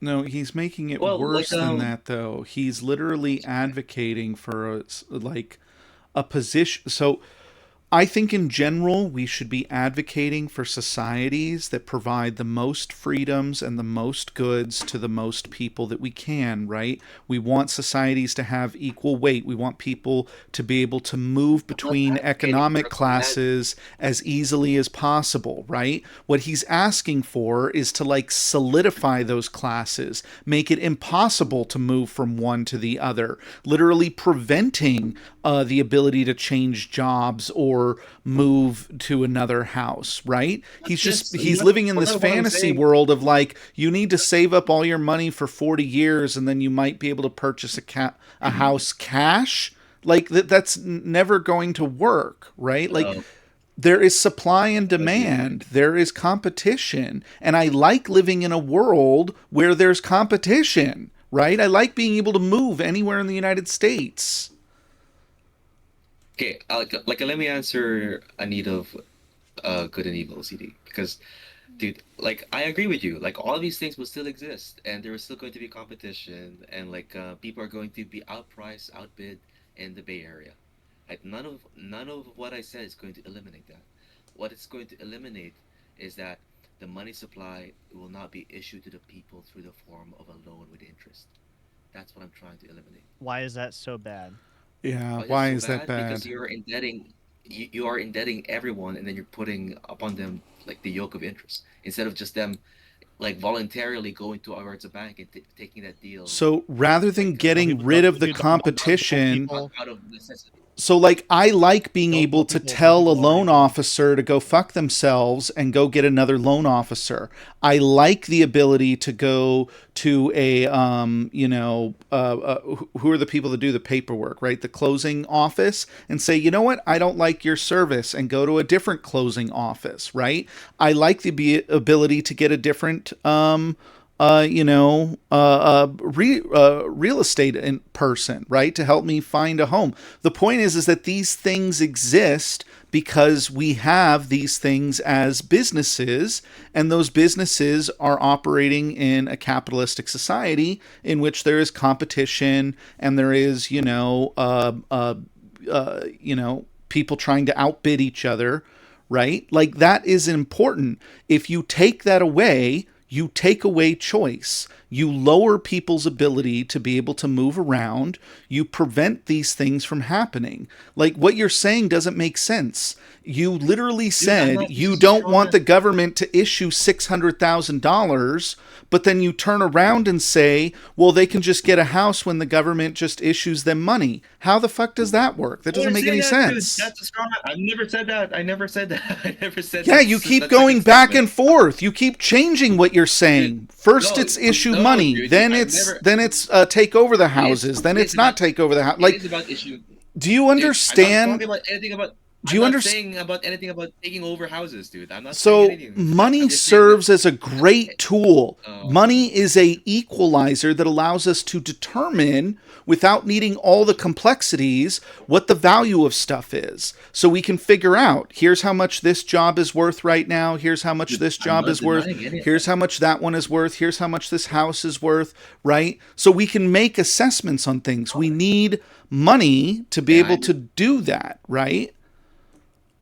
No, he's making it Well, like worse than that, though. He's literally advocating for like a position. So I think in general, we should be advocating for societies that provide the most freedoms and the most goods to the most people that we can, right? We want societies to have equal weight. We want people to be able to move I'm not between advocating economic for command. classes as easily as possible, right? What he's asking for is to like solidify those classes, make it impossible to move from one to the other, literally preventing the ability to change jobs or move to another house, right? That's just He's living in this what I'm fantasy saying. world of like you need to save up all your money for 40 years and then you might be able to purchase a house cash. Like that's never going to work, right? Like No, there is supply and I agree. demand, there is competition, and I like living in a world where there's competition, right? I like being able to move anywhere in the United States. Okay, let me answer a need of good and evil CD because, dude, like I agree with you. Like all of these things will still exist, and there is still going to be competition, and people are going to be outpriced, outbid in the Bay Area. Like none of what I said is going to eliminate that. What it's going to eliminate is that the money supply will not be issued to the people through the form of a loan with interest. That's what I'm trying to eliminate. Why is that so bad? Yeah, Why is it why so is that bad? Because bad? you are indebting everyone, and then you're putting upon them like the yoke of interest instead of just them like voluntarily going towards a bank and taking that deal So rather than getting rid of the Dude, the multiple competition, people, out of necessity. so like I like being able multiple to people, tell a multiple loan reasons. officer to go fuck themselves and go get another loan officer. I like the ability to go to a who are the people that do the paperwork, right? The closing office and say, "You know what? I don't like your service," and go to a different closing office, right? I like the ability to get a different real estate in person, right, to help me find a home. The point is that these things exist because we have these things as businesses, and those businesses are operating in a capitalistic society in which there is competition and there is, people trying to outbid each other, right? Like that is important. If you take that away, you take away choice. You lower people's ability to be able to move around. You prevent these things from happening. Like what you're saying doesn't make sense. You literally Dude, I'm said not. This you is don't want stronger. the government to issue $600,000, but then you turn around and say, well, they can just get a house when the government just issues them money. How the fuck does that work? That I doesn't want to make say any that, dude. sense. That's a strong. I never said that. I never said that. I never said Yeah, you keep that second going back statement, and forth. You keep changing what you're dude. saying. First, No, it's issue no, money. dude. Then I it's never. take over the It is. houses. Then It is it's about. not take over the house. It Like, is about issue. do you Dude, I'm not understand? talking about anything about. Do I'm you not understand? saying about anything about taking over houses, dude. I'm not saying So anything of that. I'm money just saying that. serves as a great tool. Um, Money is a equalizer that allows us to determine without needing all the complexities what the value of stuff is. So we can figure out here's how much this job is worth right now, here's how much dude, this I'm job not is worth, denying any of here's that. how much that one is worth, here's how much this house is worth, right? So we can make assessments on things. We need money to be Yeah, able to do that, right?